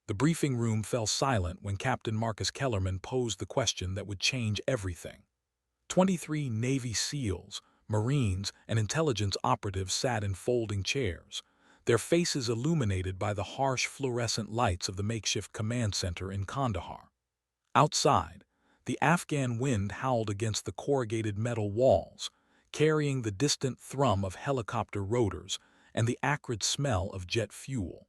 The briefing room fell silent when Captain Marcus Kellerman posed the question that would change everything. 23 Navy SEALs, Marines, and intelligence operatives sat in folding chairs, their faces illuminated by the harsh fluorescent lights of the makeshift command center in Kandahar. Outside, the Afghan wind howled against the corrugated metal walls, carrying the distant thrum of helicopter rotors and the acrid smell of jet fuel.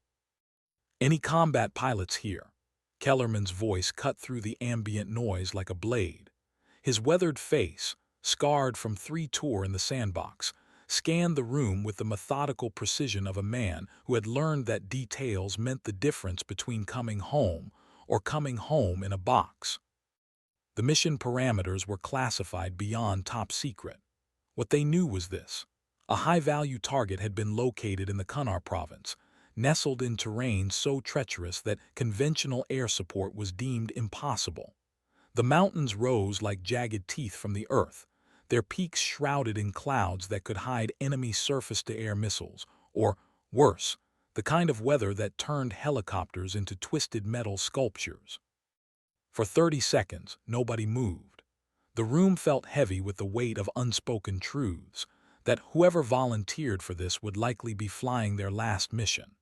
"Any combat pilots here?" Kellerman's voice cut through the ambient noise like a blade. His weathered face, scarred from 3 tours in the sandbox, scanned the room with the methodical precision of a man who had learned that details meant the difference between coming home or coming home in a box. The mission parameters were classified beyond top secret. What they knew was this: a high-value target had been located in the Kunar province, nestled in terrain so treacherous that conventional air support was deemed impossible. The mountains rose like jagged teeth from the earth, their peaks shrouded in clouds that could hide enemy surface-to-air missiles, or, worse, the kind of weather that turned helicopters into twisted metal sculptures. For 30 seconds, nobody moved. The room felt heavy with the weight of unspoken truths, that whoever volunteered for this would likely be flying their last mission.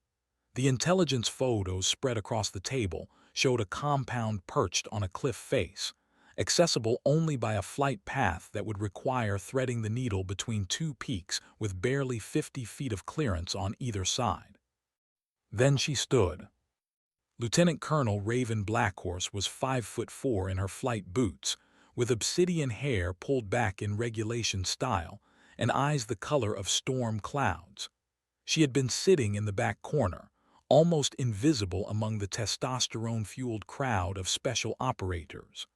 The intelligence photos spread across the table showed a compound perched on a cliff face, accessible only by a flight path that would require threading the needle between 2 peaks with barely 50 feet of clearance on either side. Then she stood. Lieutenant Colonel Raven Blackhorse was 5'4" in her flight boots, with obsidian hair pulled back in regulation style and eyes the color of storm clouds. She had been sitting in the back corner, almost invisible among the testosterone-fueled crowd of special operators.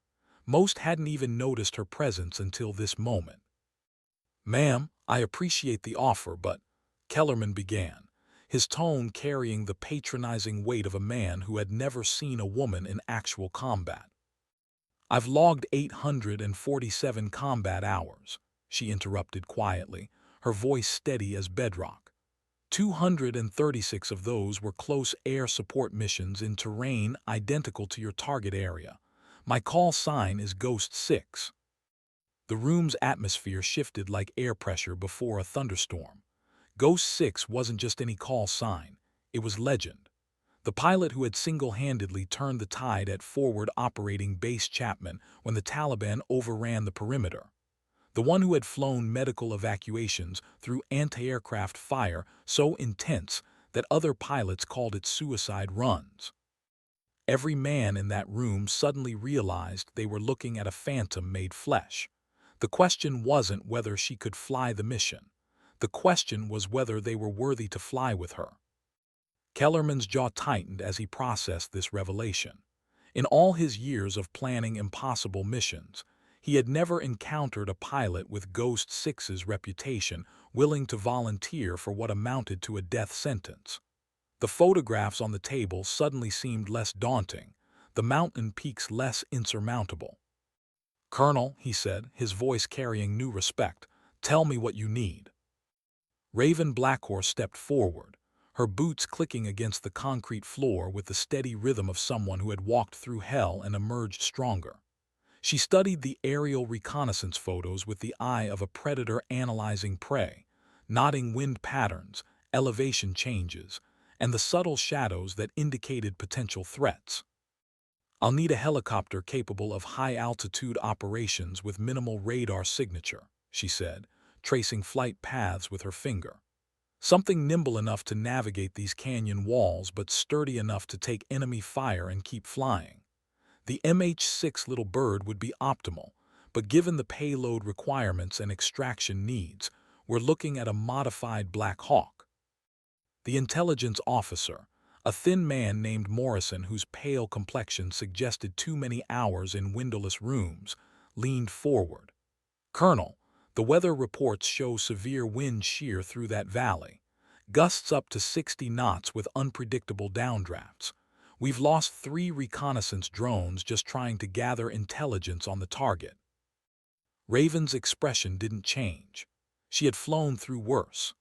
Most hadn't even noticed her presence until this moment. "Ma'am, I appreciate the offer, but," Kellerman began, his tone carrying the patronizing weight of a man who had never seen a woman in actual combat. "I've logged 847 combat hours," she interrupted quietly, her voice steady as bedrock. 236 of those were close air support missions in terrain identical to your target area. My call sign is Ghost 6. The room's atmosphere shifted like air pressure before a thunderstorm. Ghost 6 wasn't just any call sign, it was legend. The pilot who had single-handedly turned the tide at Forward Operating Base Chapman when the Taliban overran the perimeter. The one who had flown medical evacuations through anti-aircraft fire so intense that other pilots called it suicide runs. Every man in that room suddenly realized they were looking at a phantom made flesh. The question wasn't whether she could fly the mission. The question was whether they were worthy to fly with her. Kellerman's jaw tightened as he processed this revelation. In all his years of planning impossible missions, he had never encountered a pilot with Ghost 6's reputation willing to volunteer for what amounted to a death sentence. The photographs on the table suddenly seemed less daunting, the mountain peaks less insurmountable. "Colonel," he said, his voice carrying new respect, "tell me what you need." Raven Blackhorse stepped forward, her boots clicking against the concrete floor with the steady rhythm of someone who had walked through hell and emerged stronger. She studied the aerial reconnaissance photos with the eye of a predator analyzing prey, nodding wind patterns, elevation changes, and the subtle shadows that indicated potential threats. "I'll need a helicopter capable of high-altitude operations with minimal radar signature," she said, tracing flight paths with her finger. "Something nimble enough to navigate these canyon walls but sturdy enough to take enemy fire and keep flying. The MH-6 Little Bird would be optimal, but given the payload requirements and extraction needs, we're looking at a modified Black Hawk." The intelligence officer, a thin man named Morrison whose pale complexion suggested too many hours in windowless rooms, leaned forward. "Colonel, the weather reports show severe wind shear through that valley, gusts up to 60 knots with unpredictable downdrafts. We've lost 3 reconnaissance drones just trying to gather intelligence on the target." Raven's expression didn't change. She had flown through worse.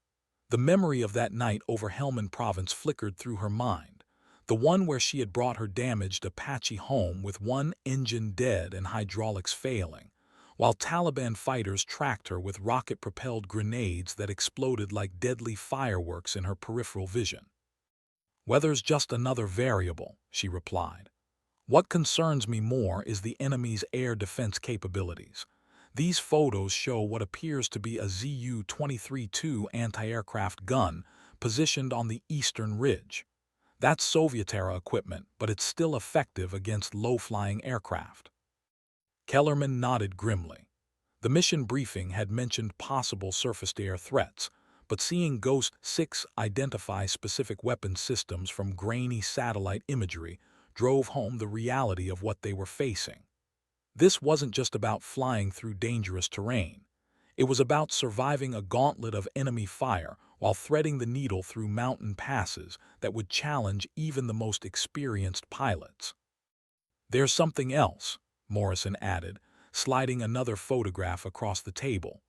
The memory of that night over Helmand Province flickered through her mind, the one where she had brought her damaged Apache home with one engine dead and hydraulics failing, while Taliban fighters tracked her with rocket-propelled grenades that exploded like deadly fireworks in her peripheral vision. "Weather's just another variable," she replied. "What concerns me more is the enemy's air defense capabilities. These photos show what appears to be a Zu-23-2 anti-aircraft gun positioned on the eastern ridge. That's Soviet-era equipment, but it's still effective against low-flying aircraft." Kellerman nodded grimly. The mission briefing had mentioned possible surface-to-air threats, but seeing Ghost 6 identify specific weapon systems from grainy satellite imagery drove home the reality of what they were facing. This wasn't just about flying through dangerous terrain. It was about surviving a gauntlet of enemy fire while threading the needle through mountain passes that would challenge even the most experienced pilots. "There's something else," Morrison added, sliding another photograph across the table.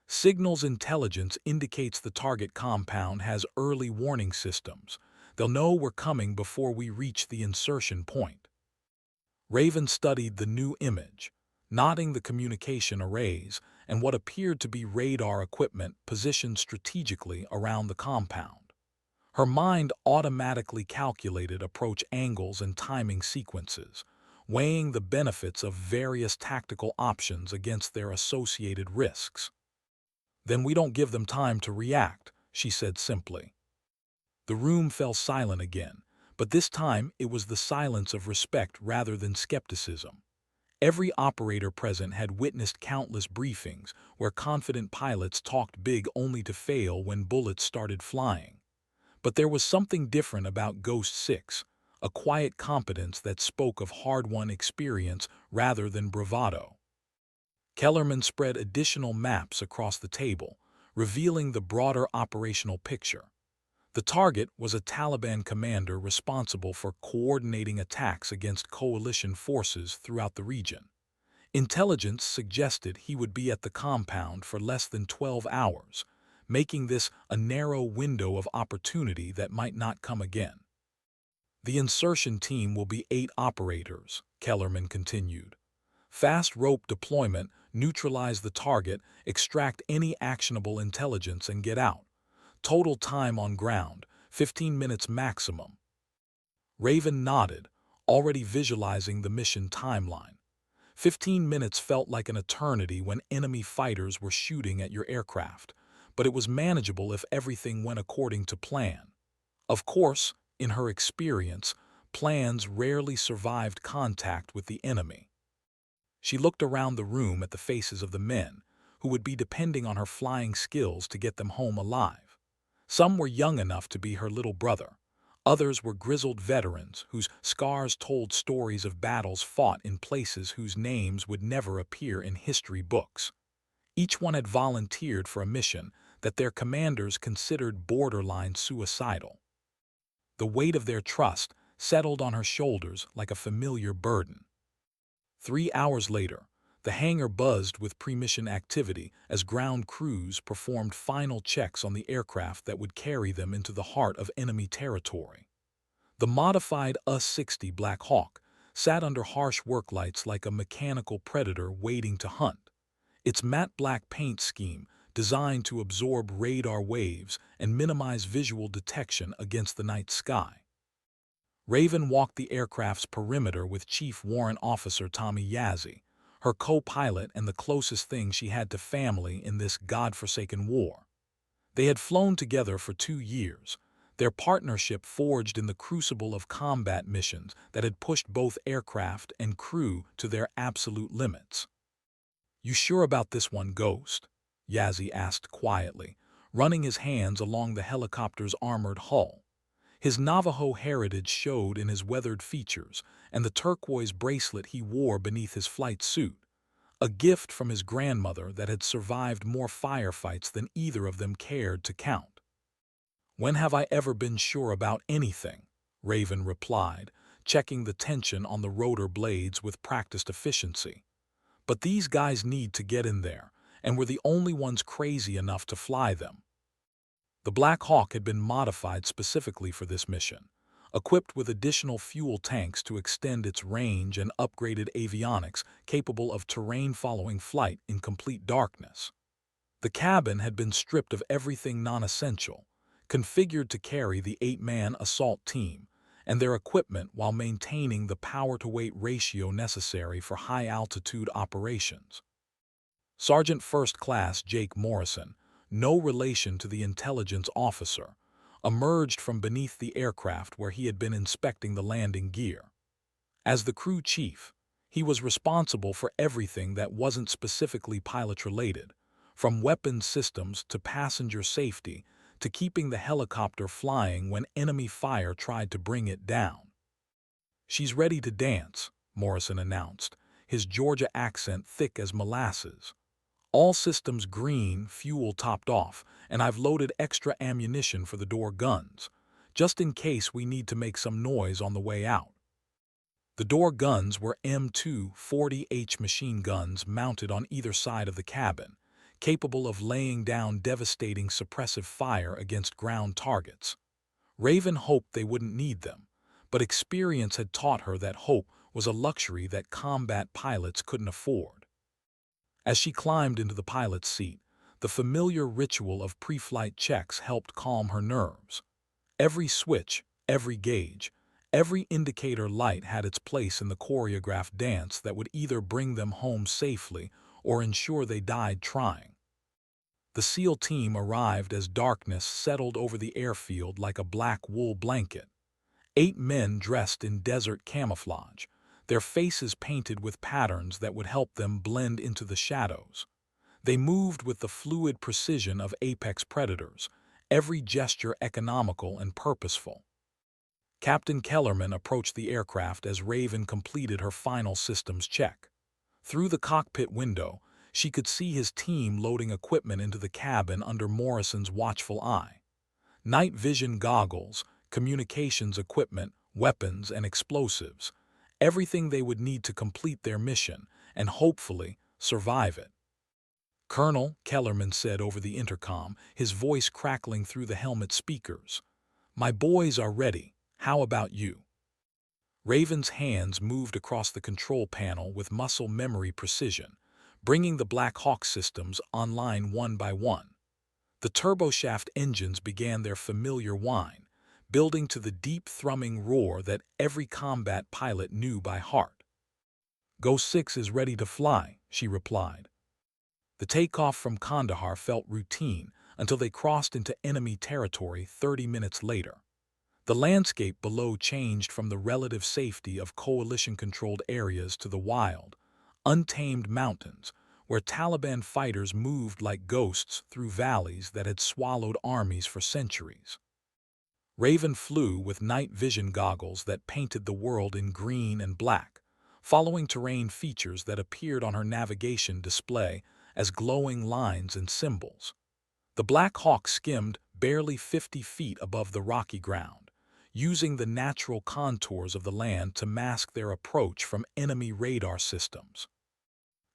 "Signals intelligence indicates the target compound has early warning systems. They'll know we're coming before we reach the insertion point." Raven studied the new image, noting the communication arrays and what appeared to be radar equipment positioned strategically around the compound. Her mind automatically calculated approach angles and timing sequences, weighing the benefits of various tactical options against their associated risks. "Then we don't give them time to react," she said simply. The room fell silent again, but this time it was the silence of respect rather than skepticism. Every operator present had witnessed countless briefings where confident pilots talked big only to fail when bullets started flying. But there was something different about Ghost 6, a quiet competence that spoke of hard-won experience rather than bravado. Kellerman spread additional maps across the table, revealing the broader operational picture. The target was a Taliban commander responsible for coordinating attacks against coalition forces throughout the region. Intelligence suggested he would be at the compound for less than 12 hours, making this a narrow window of opportunity that might not come again. "The insertion team will be 8 operators," Kellerman continued. "Fast rope deployment, neutralize the target, extract any actionable intelligence and get out. Total time on ground, 15 minutes maximum." Raven nodded, already visualizing the mission timeline. 15 minutes felt like an eternity when enemy fighters were shooting at your aircraft, but it was manageable if everything went according to plan. Of course, in her experience, plans rarely survived contact with the enemy. She looked around the room at the faces of the men, who would be depending on her flying skills to get them home alive. Some were young enough to be her little brother. Others were grizzled veterans whose scars told stories of battles fought in places whose names would never appear in history books. Each one had volunteered for a mission that their commanders considered borderline suicidal. The weight of their trust settled on her shoulders like a familiar burden. 3 hours later, the hangar buzzed with pre-mission activity as ground crews performed final checks on the aircraft that would carry them into the heart of enemy territory. The modified US-60 Black Hawk sat under harsh work lights like a mechanical predator waiting to hunt. Its matte black paint scheme, designed to absorb radar waves and minimize visual detection against the night sky. Raven walked the aircraft's perimeter with Chief Warrant Officer Tommy Yazzie, her co-pilot and the closest thing she had to family in this godforsaken war. They had flown together for 2 years, their partnership forged in the crucible of combat missions that had pushed both aircraft and crew to their absolute limits. "You sure about this one, Ghost?" Yazzie asked quietly, running his hands along the helicopter's armored hull. His Navajo heritage showed in his weathered features and the turquoise bracelet he wore beneath his flight suit, a gift from his grandmother that had survived more firefights than either of them cared to count. "When have I ever been sure about anything?" Raven replied, checking the tension on the rotor blades with practiced efficiency. "But these guys need to get in there, and we're the only ones crazy enough to fly them." The Black Hawk had been modified specifically for this mission, equipped with additional fuel tanks to extend its range and upgraded avionics capable of terrain-following flight in complete darkness. The cabin had been stripped of everything non-essential, configured to carry the 8-man assault team and their equipment while maintaining the power-to-weight ratio necessary for high-altitude operations. Sergeant First Class Jake Morrison, no relation to the intelligence officer, emerged from beneath the aircraft where he had been inspecting the landing gear. As the crew chief, he was responsible for everything that wasn't specifically pilot-related, from weapons systems to passenger safety to keeping the helicopter flying when enemy fire tried to bring it down. "She's ready to dance," Morrison announced, his Georgia accent thick as molasses. "All systems green, fuel topped off, and I've loaded extra ammunition for the door guns, just in case we need to make some noise on the way out." The door guns were M2 40H machine guns mounted on either side of the cabin, capable of laying down devastating suppressive fire against ground targets. Raven hoped they wouldn't need them, but experience had taught her that hope was a luxury that combat pilots couldn't afford. As she climbed into the pilot's seat, the familiar ritual of pre-flight checks helped calm her nerves. Every switch, every gauge, every indicator light had its place in the choreographed dance that would either bring them home safely or ensure they died trying. The SEAL team arrived as darkness settled over the airfield like a black wool blanket. 8 men dressed in desert camouflage, their faces painted with patterns that would help them blend into the shadows. They moved with the fluid precision of apex predators, every gesture economical and purposeful. Captain Kellerman approached the aircraft as Raven completed her final systems check. Through the cockpit window, she could see his team loading equipment into the cabin under Morrison's watchful eye. Night vision goggles, communications equipment, weapons, and explosives, everything they would need to complete their mission and hopefully survive it. "Colonel," Kellerman said over the intercom, his voice crackling through the helmet speakers, "my boys are ready. How about you?" Raven's hands moved across the control panel with muscle memory precision, bringing the Black Hawk systems online one by one. The turboshaft engines began their familiar whine, building to the deep thrumming roar that every combat pilot knew by heart. "Ghost 6 is ready to fly," she replied. The takeoff from Kandahar felt routine until they crossed into enemy territory 30 minutes later. The landscape below changed from the relative safety of coalition-controlled areas to the wild, untamed mountains, where Taliban fighters moved like ghosts through valleys that had swallowed armies for centuries. Raven flew with night vision goggles that painted the world in green and black, following terrain features that appeared on her navigation display as glowing lines and symbols. The Black Hawk skimmed barely 50 feet above the rocky ground, using the natural contours of the land to mask their approach from enemy radar systems.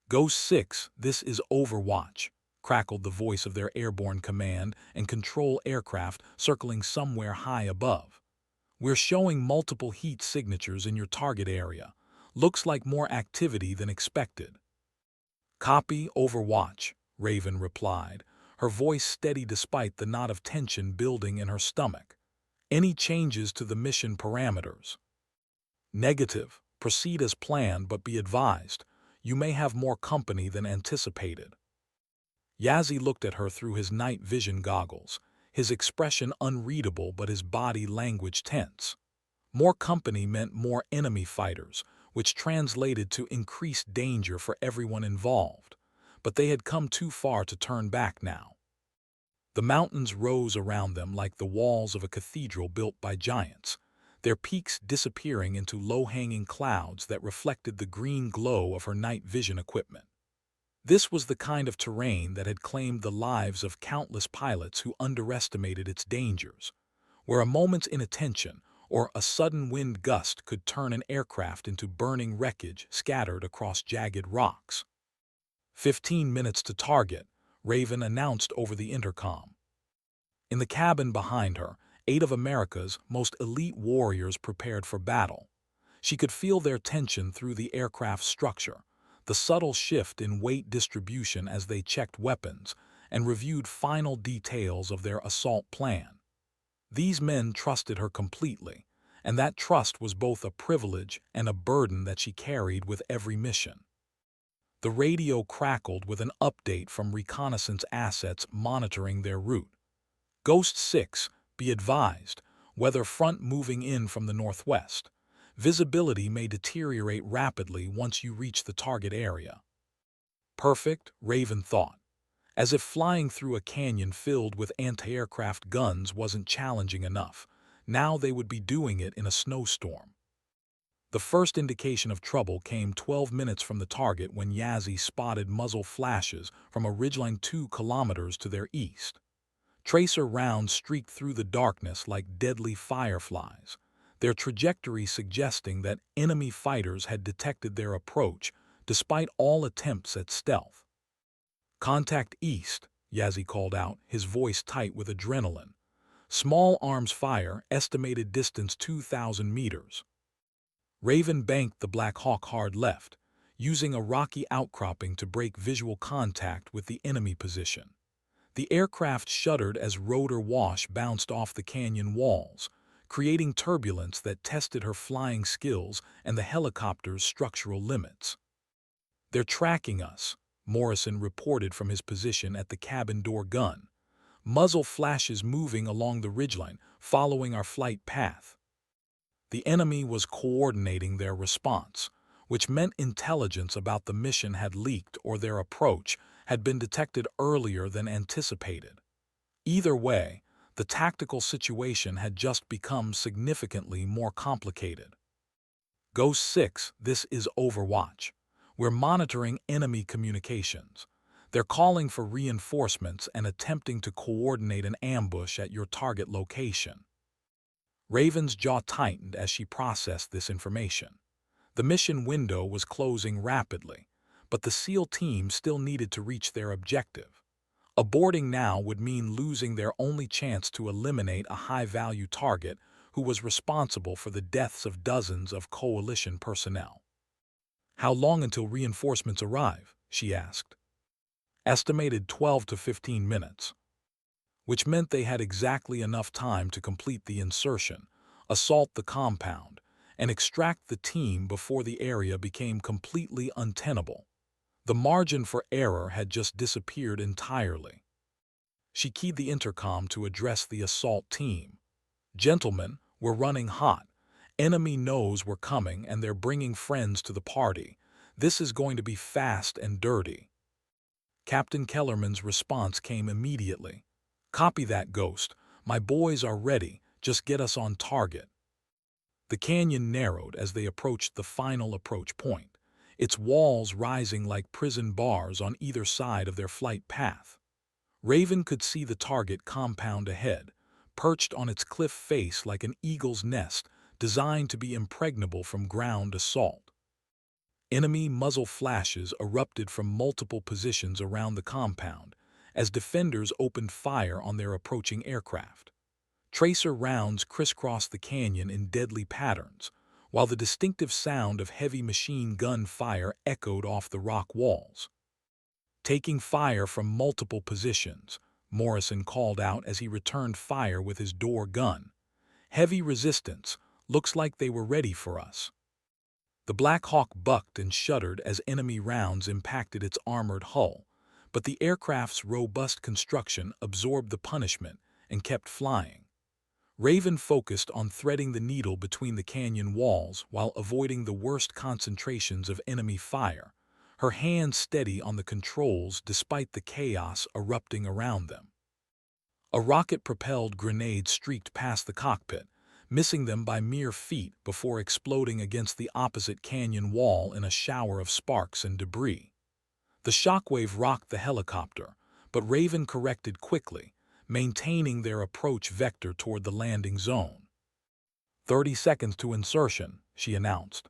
"Ghost 6, this is Overwatch," crackled the voice of their airborne command and control aircraft circling somewhere high above. "We're showing multiple heat signatures in your target area. Looks like more activity than expected." "Copy, Overwatch," Raven replied, her voice steady despite the knot of tension building in her stomach. "Any changes to the mission parameters?" "Negative. Proceed as planned, but be advised, you may have more company than anticipated." Yazzie looked at her through his night vision goggles, his expression unreadable but his body language tense. More company meant more enemy fighters, which translated to increased danger for everyone involved, but they had come too far to turn back now. The mountains rose around them like the walls of a cathedral built by giants, their peaks disappearing into low-hanging clouds that reflected the green glow of her night vision equipment. This was the kind of terrain that had claimed the lives of countless pilots who underestimated its dangers, where a moment's inattention or a sudden wind gust could turn an aircraft into burning wreckage scattered across jagged rocks. 15 minutes to target, Raven announced over the intercom. In the cabin behind her, 8 of America's most elite warriors prepared for battle. She could feel their tension through the aircraft's structure, the subtle shift in weight distribution as they checked weapons and reviewed final details of their assault plan. These men trusted her completely, and that trust was both a privilege and a burden that she carried with every mission. The radio crackled with an update from reconnaissance assets monitoring their route. Ghost 6, be advised, weather front moving in from the northwest. Visibility may deteriorate rapidly once you reach the target area. Perfect, Raven thought. As if flying through a canyon filled with anti-aircraft guns wasn't challenging enough, now they would be doing it in a snowstorm. The first indication of trouble came 12 minutes from the target when Yazzie spotted muzzle flashes from a ridgeline 2 kilometers to their east. Tracer rounds streaked through the darkness like deadly fireflies, their trajectory suggesting that enemy fighters had detected their approach despite all attempts at stealth. "Contact east," Yazzie called out, his voice tight with adrenaline. "Small arms fire, estimated distance 2,000 meters. Raven banked the Black Hawk hard left, using a rocky outcropping to break visual contact with the enemy position. The aircraft shuddered as rotor wash bounced off the canyon walls, creating turbulence that tested her flying skills and the helicopter's structural limits. "They're tracking us," Morrison reported from his position at the cabin door gun. "Muzzle flashes moving along the ridgeline, following our flight path." The enemy was coordinating their response, which meant intelligence about the mission had leaked or their approach had been detected earlier than anticipated. Either way, the tactical situation had just become significantly more complicated. "Ghost 6, this is Overwatch. We're monitoring enemy communications. They're calling for reinforcements and attempting to coordinate an ambush at your target location." Raven's jaw tightened as she processed this information. The mission window was closing rapidly, but the SEAL team still needed to reach their objective. Aborting now would mean losing their only chance to eliminate a high-value target who was responsible for the deaths of dozens of coalition personnel. "How long until reinforcements arrive?" she asked. "Estimated 12 to 15 minutes. Which meant they had exactly enough time to complete the insertion, assault the compound, and extract the team before the area became completely untenable. The margin for error had just disappeared entirely." She keyed the intercom to address the assault team. "Gentlemen, we're running hot. Enemy knows we're coming and they're bringing friends to the party. This is going to be fast and dirty." Captain Kellerman's response came immediately. "Copy that, Ghost. My boys are ready. Just get us on target." The canyon narrowed as they approached the final approach point, its walls rising like prison bars on either side of their flight path. Raven could see the target compound ahead, perched on its cliff face like an eagle's nest designed to be impregnable from ground assault. Enemy muzzle flashes erupted from multiple positions around the compound as defenders opened fire on their approaching aircraft. Tracer rounds crisscrossed the canyon in deadly patterns, while the distinctive sound of heavy machine gun fire echoed off the rock walls. "Taking fire from multiple positions," Morrison called out as he returned fire with his door gun. "Heavy resistance. Looks like they were ready for us." The Black Hawk bucked and shuddered as enemy rounds impacted its armored hull, but the aircraft's robust construction absorbed the punishment and kept flying. Raven focused on threading the needle between the canyon walls while avoiding the worst concentrations of enemy fire, her hands steady on the controls despite the chaos erupting around them. A rocket-propelled grenade streaked past the cockpit, missing them by mere feet before exploding against the opposite canyon wall in a shower of sparks and debris. The shockwave rocked the helicopter, but Raven corrected quickly, maintaining their approach vector toward the landing zone. 30 seconds to insertion," she announced.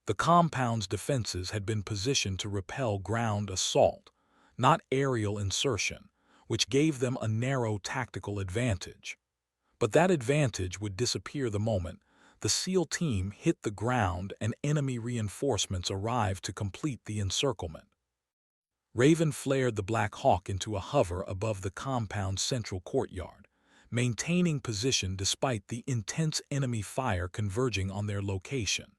The compound's defenses had been positioned to repel ground assault, not aerial insertion, which gave them a narrow tactical advantage. But that advantage would disappear the moment the SEAL team hit the ground and enemy reinforcements arrived to complete the encirclement. Raven flared the Black Hawk into a hover above the compound's central courtyard, maintaining position despite the intense enemy fire converging on their location.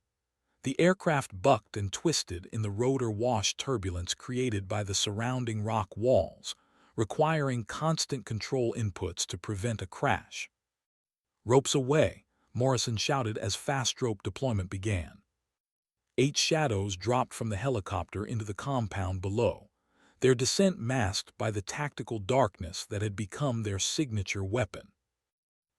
The aircraft bucked and twisted in the rotor-wash turbulence created by the surrounding rock walls, requiring constant control inputs to prevent a crash. "Ropes away," Morrison shouted as fast rope deployment began. 8 shadows dropped from the helicopter into the compound below, their descent masked by the tactical darkness that had become their signature weapon.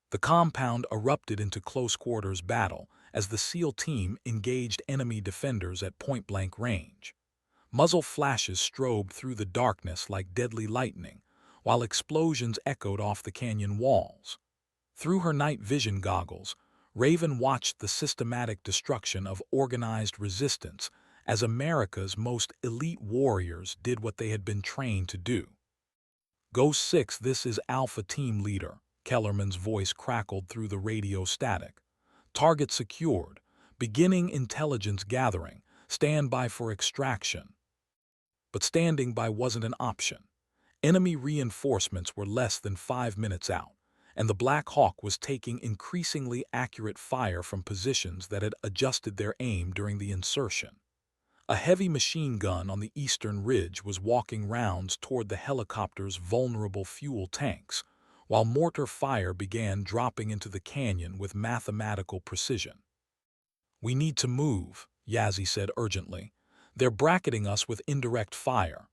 The compound erupted into close-quarters battle as the SEAL team engaged enemy defenders at point-blank range. Muzzle flashes strobed through the darkness like deadly lightning, while explosions echoed off the canyon walls. Through her night vision goggles, Raven watched the systematic destruction of organized resistance as America's most elite warriors did what they had been trained to do. "Ghost 6, this is Alpha Team Leader," Kellerman's voice crackled through the radio static. "Target secured. Beginning intelligence gathering. Stand by for extraction." But standing by wasn't an option. Enemy reinforcements were less than 5 minutes out, and the Black Hawk was taking increasingly accurate fire from positions that had adjusted their aim during the insertion. A heavy machine gun on the eastern ridge was walking rounds toward the helicopter's vulnerable fuel tanks, while mortar fire began dropping into the canyon with mathematical precision. "We need to move," Yazzie said urgently. "They're bracketing us with indirect fire."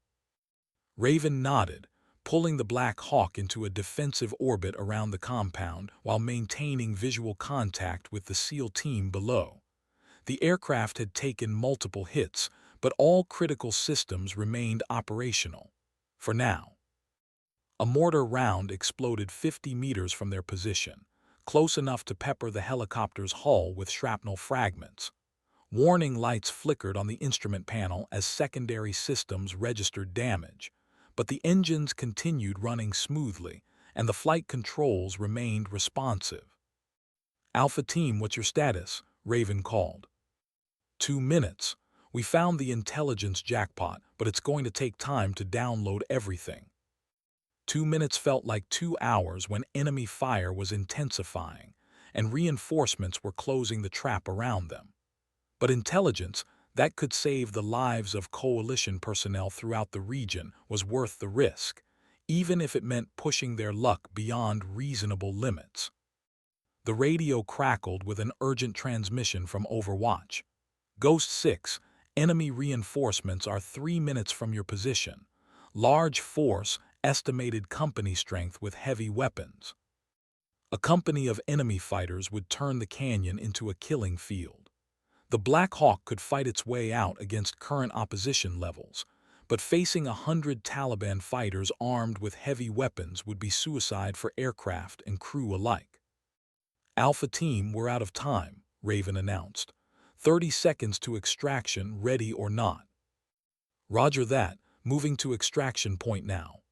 Raven nodded, pulling the Black Hawk into a defensive orbit around the compound while maintaining visual contact with the SEAL team below. The aircraft had taken multiple hits, but all critical systems remained operational. For now. A mortar round exploded 50 meters from their position, close enough to pepper the helicopter's hull with shrapnel fragments. Warning lights flickered on the instrument panel as secondary systems registered damage, but the engines continued running smoothly, and the flight controls remained responsive. "Alpha Team, what's your status?" Raven called. 2 minutes. "We found the intelligence jackpot, but it's going to take time to download everything." 2 minutes felt like 2 hours when enemy fire was intensifying, and reinforcements were closing the trap around them. But intelligence that could save the lives of coalition personnel throughout the region was worth the risk, even if it meant pushing their luck beyond reasonable limits. The radio crackled with an urgent transmission from Overwatch. "Ghost 6, enemy reinforcements are 3 minutes from your position. Large force, estimated company strength with heavy weapons." A company of enemy fighters would turn the canyon into a killing field. The Black Hawk could fight its way out against current opposition levels, but facing 100 Taliban fighters armed with heavy weapons would be suicide for aircraft and crew alike. "Alpha Team, we're out of time," Raven announced. 30 seconds to extraction, ready or not." "Roger that, moving to extraction point now."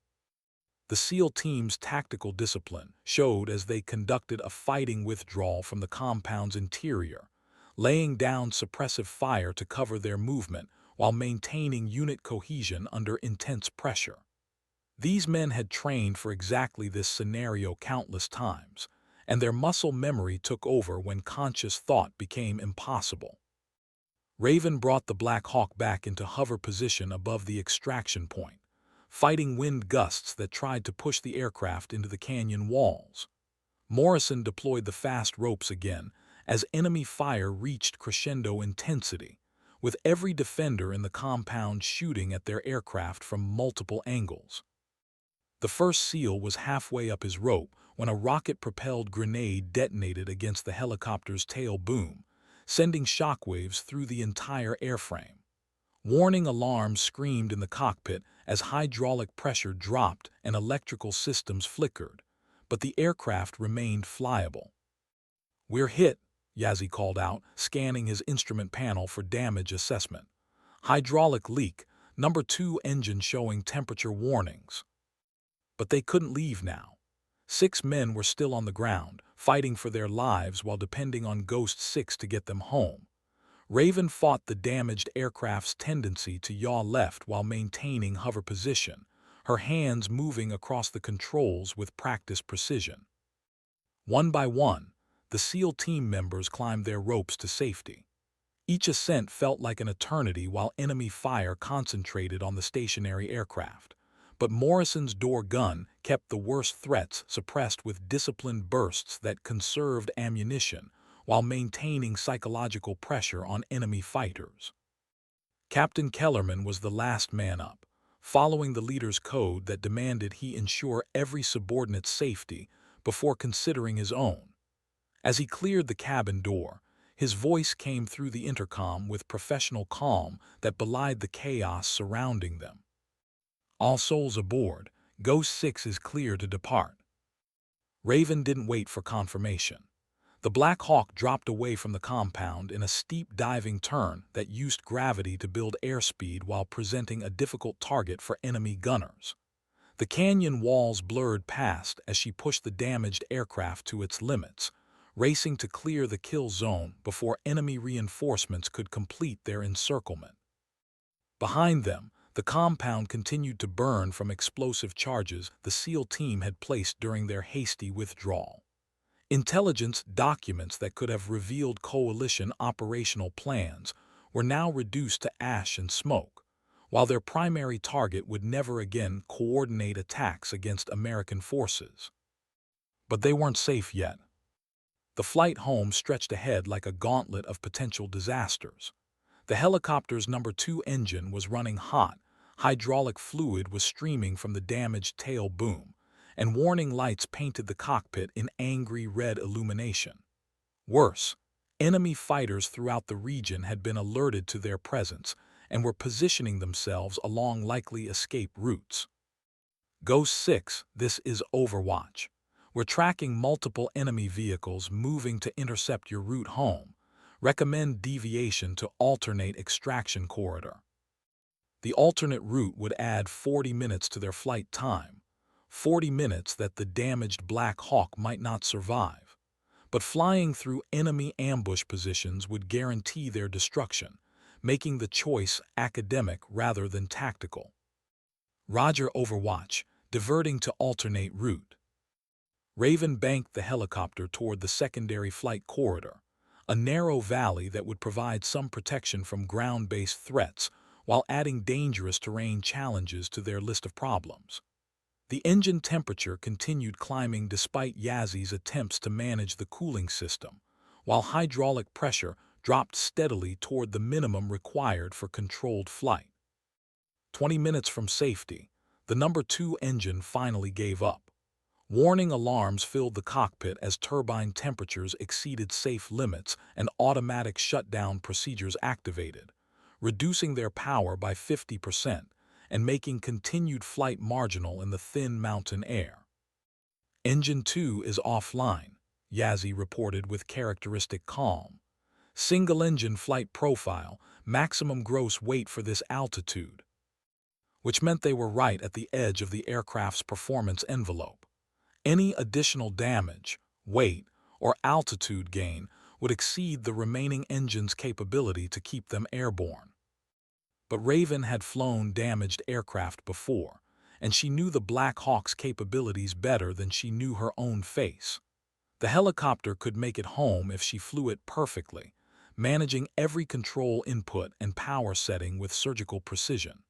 The SEAL team's tactical discipline showed as they conducted a fighting withdrawal from the compound's interior, laying down suppressive fire to cover their movement while maintaining unit cohesion under intense pressure. These men had trained for exactly this scenario countless times, and their muscle memory took over when conscious thought became impossible. Raven brought the Black Hawk back into hover position above the extraction point, fighting wind gusts that tried to push the aircraft into the canyon walls. Morrison deployed the fast ropes again as enemy fire reached crescendo intensity, with every defender in the compound shooting at their aircraft from multiple angles. The first SEAL was halfway up his rope when a rocket-propelled grenade detonated against the helicopter's tail boom, sending shockwaves through the entire airframe. Warning alarms screamed in the cockpit as hydraulic pressure dropped and electrical systems flickered, but the aircraft remained flyable. "We're hit," Yazzie called out, scanning his instrument panel for damage assessment. "Hydraulic leak, number 2 engine showing temperature warnings." But they couldn't leave now. 6 men were still on the ground, fighting for their lives while depending on Ghost 6 to get them home. Raven fought the damaged aircraft's tendency to yaw left while maintaining hover position, her hands moving across the controls with practiced precision. One by one, the SEAL team members climbed their ropes to safety. Each ascent felt like an eternity while enemy fire concentrated on the stationary aircraft. But Morrison's door gun kept the worst threats suppressed with disciplined bursts that conserved ammunition while maintaining psychological pressure on enemy fighters. Captain Kellerman was the last man up, following the leader's code that demanded he ensure every subordinate's safety before considering his own. As he cleared the cabin door, his voice came through the intercom with professional calm that belied the chaos surrounding them. "All souls aboard. Ghost 6 is clear to depart." Raven didn't wait for confirmation. The Black Hawk dropped away from the compound in a steep diving turn that used gravity to build airspeed while presenting a difficult target for enemy gunners. The canyon walls blurred past as she pushed the damaged aircraft to its limits, racing to clear the kill zone before enemy reinforcements could complete their encirclement. Behind them, the compound continued to burn from explosive charges the SEAL team had placed during their hasty withdrawal. Intelligence documents that could have revealed coalition operational plans were now reduced to ash and smoke, while their primary target would never again coordinate attacks against American forces. But they weren't safe yet. The flight home stretched ahead like a gauntlet of potential disasters. The helicopter's number 2 engine was running hot, hydraulic fluid was streaming from the damaged tail boom, and warning lights painted the cockpit in angry red illumination. Worse, enemy fighters throughout the region had been alerted to their presence and were positioning themselves along likely escape routes. Ghost 6, this is Overwatch. We're tracking multiple enemy vehicles moving to intercept your route home. Recommend deviation to alternate extraction corridor. The alternate route would add 40 minutes to their flight time, 40 minutes that the damaged Black Hawk might not survive. But flying through enemy ambush positions would guarantee their destruction, making the choice academic rather than tactical. Roger, Overwatch, diverting to alternate route. Raven banked the helicopter toward the secondary flight corridor, a narrow valley that would provide some protection from ground-based threats while adding dangerous terrain challenges to their list of problems. The engine temperature continued climbing despite Yazzy's attempts to manage the cooling system, while hydraulic pressure dropped steadily toward the minimum required for controlled flight. 20 minutes from safety, the number 2 engine finally gave up. Warning alarms filled the cockpit as turbine temperatures exceeded safe limits and automatic shutdown procedures activated, reducing their power by 50% and making continued flight marginal in the thin mountain air. "Engine 2 is offline," Yazzie reported with characteristic calm. "Single-engine flight profile, maximum gross weight for this altitude." Which meant they were right at the edge of the aircraft's performance envelope. Any additional damage, weight, or altitude gain would exceed the remaining engine's capability to keep them airborne. But Raven had flown damaged aircraft before, and she knew the Black Hawk's capabilities better than she knew her own face. The helicopter could make it home if she flew it perfectly, managing every control input and power setting with surgical precision.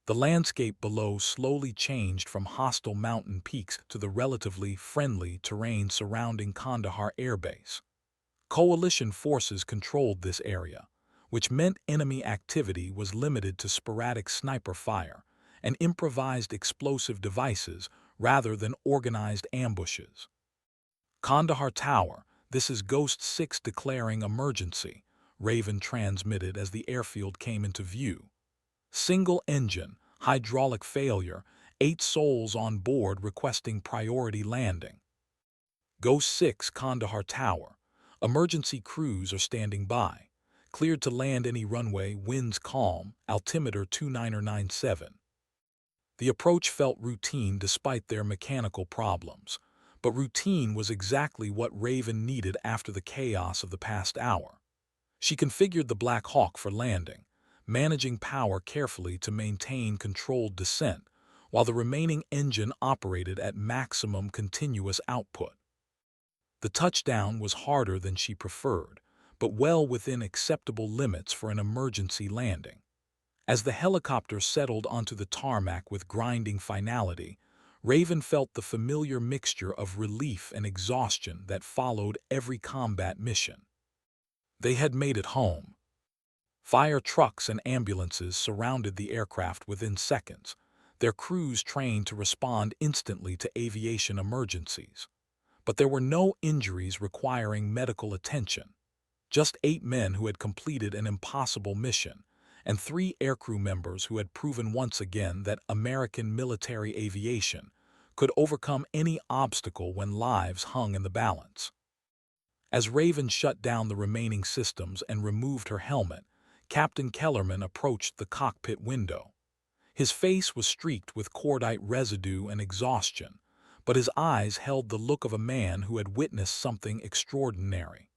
The landscape below slowly changed from hostile mountain peaks to the relatively friendly terrain surrounding Kandahar Air Base. Coalition forces controlled this area, which meant enemy activity was limited to sporadic sniper fire and improvised explosive devices rather than organized ambushes. "Kandahar Tower, this is Ghost 6 declaring emergency," Raven transmitted as the airfield came into view. "Single engine, hydraulic failure, 8 souls on board requesting priority landing." "Ghost 6, Kandahar Tower. Emergency crews are standing by. Cleared to land any runway, winds calm, altimeter 2997. The approach felt routine despite their mechanical problems, But routine was exactly what Raven needed after the chaos of the past hour. She configured the Black Hawk for landing, managing power carefully to maintain controlled descent, while the remaining engine operated at maximum continuous output. The touchdown was harder than she preferred, but well within acceptable limits for an emergency landing. As the helicopter settled onto the tarmac with grinding finality, Raven felt the familiar mixture of relief and exhaustion that followed every combat mission. They had made it home. Fire trucks and ambulances surrounded the aircraft within seconds, their crews trained to respond instantly to aviation emergencies. But there were no injuries requiring medical attention. Just 8 men who had completed an impossible mission, and 3 aircrew members who had proven once again that American military aviation could overcome any obstacle when lives hung in the balance. As Raven shut down the remaining systems and removed her helmet, Captain Kellerman approached the cockpit window. His face was streaked with cordite residue and exhaustion, but his eyes held the look of a man who had witnessed something extraordinary.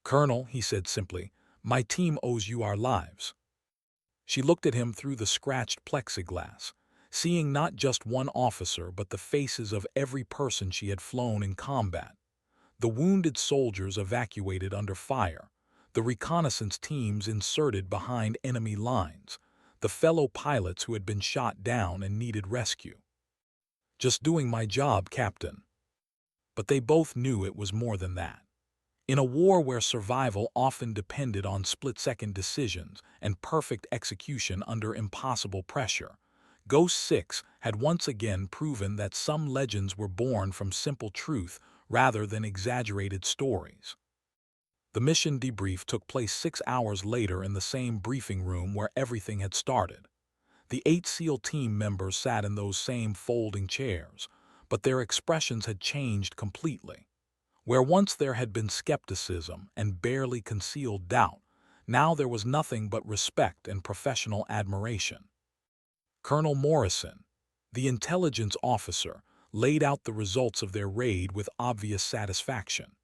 "Colonel," he said simply, "my team owes you our lives." She looked at him through the scratched plexiglass, seeing not just one officer but the faces of every person she had flown in combat. The wounded soldiers evacuated under fire, the reconnaissance teams inserted behind enemy lines, the fellow pilots who had been shot down and needed rescue. "Just doing my job, Captain." But they both knew it was more than that. In a war where survival often depended on split-second decisions and perfect execution under impossible pressure, Ghost 6 had once again proven that some legends were born from simple truth rather than exaggerated stories. The mission debrief took place 6 hours later in the same briefing room where everything had started. The 8 SEAL team members sat in those same folding chairs, but their expressions had changed completely. Where once there had been skepticism and barely concealed doubt, now there was nothing but respect and professional admiration. Colonel Morrison, the intelligence officer, laid out the results of their raid with obvious satisfaction.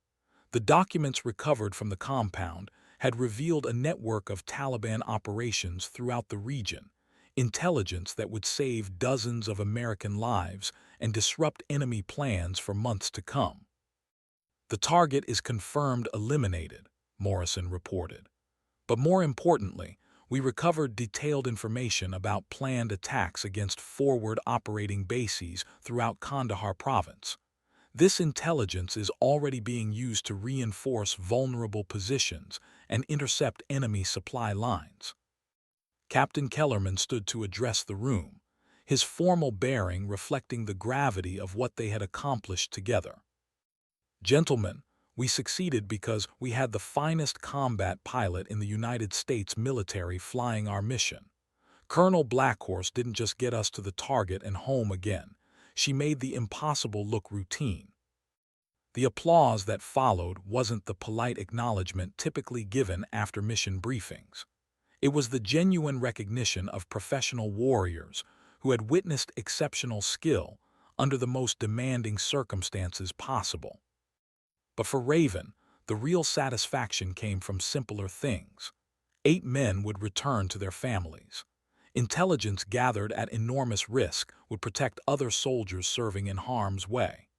The documents recovered from the compound had revealed a network of Taliban operations throughout the region, intelligence that would save dozens of American lives and disrupt enemy plans for months to come. "The target is confirmed eliminated," Morrison reported. "But more importantly, we recovered detailed information about planned attacks against forward operating bases throughout Kandahar province. This intelligence is already being used to reinforce vulnerable positions and intercept enemy supply lines." Captain Kellerman stood to address the room, his formal bearing reflecting the gravity of what they had accomplished together. "Gentlemen, we succeeded because we had the finest combat pilot in the United States military flying our mission. Colonel Blackhorse didn't just get us to the target and home again. She made the impossible look routine." The applause that followed wasn't the polite acknowledgement typically given after mission briefings. It was the genuine recognition of professional warriors who had witnessed exceptional skill under the most demanding circumstances possible. But for Raven, the real satisfaction came from simpler things. 8 men would return to their families. Intelligence gathered at enormous risk would protect other soldiers serving in harm's way.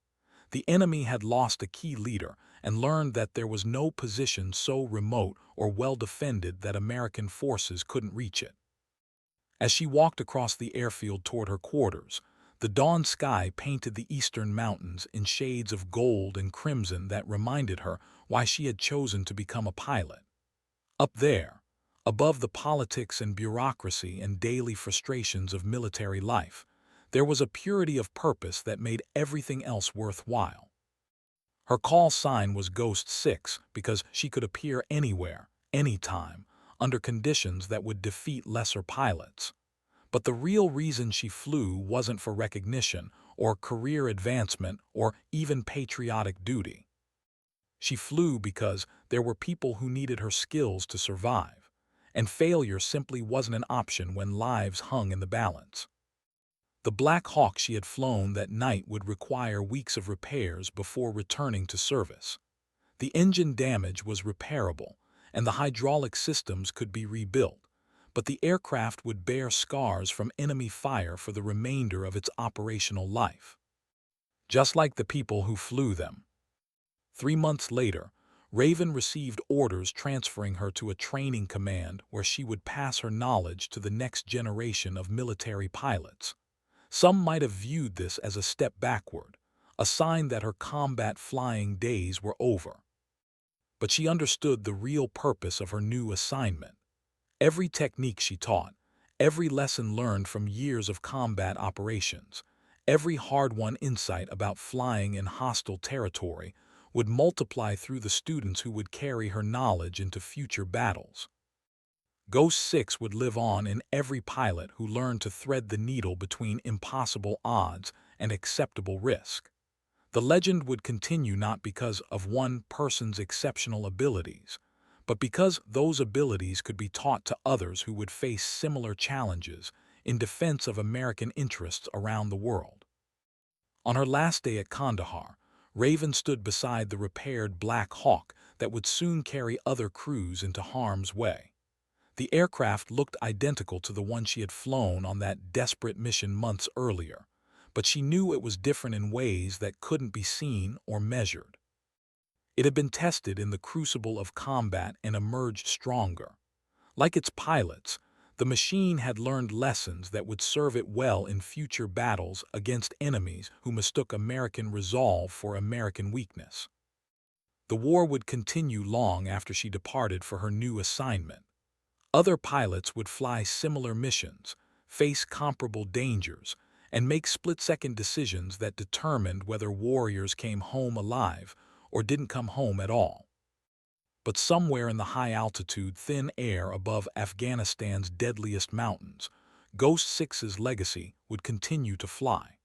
The enemy had lost a key leader and learned that there was no position so remote or well-defended that American forces couldn't reach it. As she walked across the airfield toward her quarters, the dawn sky painted the eastern mountains in shades of gold and crimson that reminded her why she had chosen to become a pilot. Up there, above the politics and bureaucracy and daily frustrations of military life, there was a purity of purpose that made everything else worthwhile. Her call sign was Ghost 6 because she could appear anywhere, anytime, under conditions that would defeat lesser pilots. But the real reason she flew wasn't for recognition or career advancement or even patriotic duty. She flew because there were people who needed her skills to survive, and failure simply wasn't an option when lives hung in the balance. The Black Hawk she had flown that night would require weeks of repairs before returning to service. The engine damage was repairable, and the hydraulic systems could be rebuilt, but the aircraft would bear scars from enemy fire for the remainder of its operational life. Just like the people who flew them. 3 months later, Raven received orders transferring her to a training command where she would pass her knowledge to the next generation of military pilots. Some might have viewed this as a step backward, a sign that her combat flying days were over. But she understood the real purpose of her new assignment. Every technique she taught, every lesson learned from years of combat operations, every hard-won insight about flying in hostile territory would multiply through the students who would carry her knowledge into future battles. Ghost 6 would live on in every pilot who learned to thread the needle between impossible odds and acceptable risk. The legend would continue not because of one person's exceptional abilities, but because those abilities could be taught to others who would face similar challenges in defense of American interests around the world. On her last day at Kandahar, Raven stood beside the repaired Black Hawk that would soon carry other crews into harm's way. The aircraft looked identical to the one she had flown on that desperate mission months earlier, but she knew it was different in ways that couldn't be seen or measured. It had been tested in the crucible of combat and emerged stronger. Like its pilots, the machine had learned lessons that would serve it well in future battles against enemies who mistook American resolve for American weakness. The war would continue long after she departed for her new assignment. Other pilots would fly similar missions, face comparable dangers, and make split-second decisions that determined whether warriors came home alive or didn't come home at all. But somewhere in the high-altitude, thin air above Afghanistan's deadliest mountains, Ghost 6's legacy would continue to fly.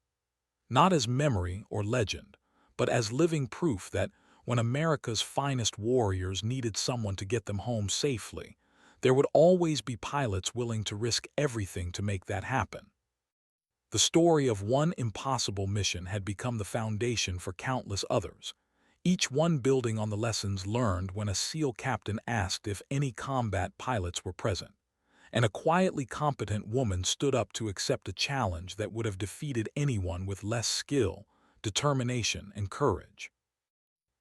Not as memory or legend, but as living proof that when America's finest warriors needed someone to get them home safely, there would always be pilots willing to risk everything to make that happen. The story of one impossible mission had become the foundation for countless others, each one building on the lessons learned when a SEAL captain asked if any combat pilots were present, and a quietly competent woman stood up to accept a challenge that would have defeated anyone with less skill, determination, and courage.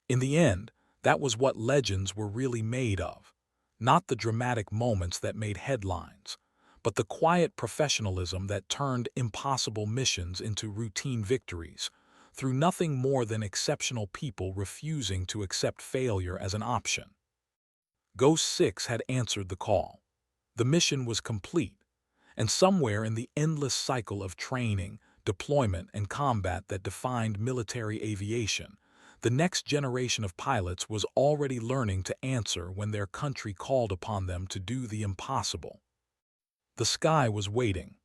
In the end, that was what legends were really made of. Not the dramatic moments that made headlines, but the quiet professionalism that turned impossible missions into routine victories, through nothing more than exceptional people refusing to accept failure as an option. Ghost 6 had answered the call. The mission was complete, and somewhere in the endless cycle of training, deployment, and combat that defined military aviation, the next generation of pilots was already learning to answer when their country called upon them to do the impossible. The sky was waiting.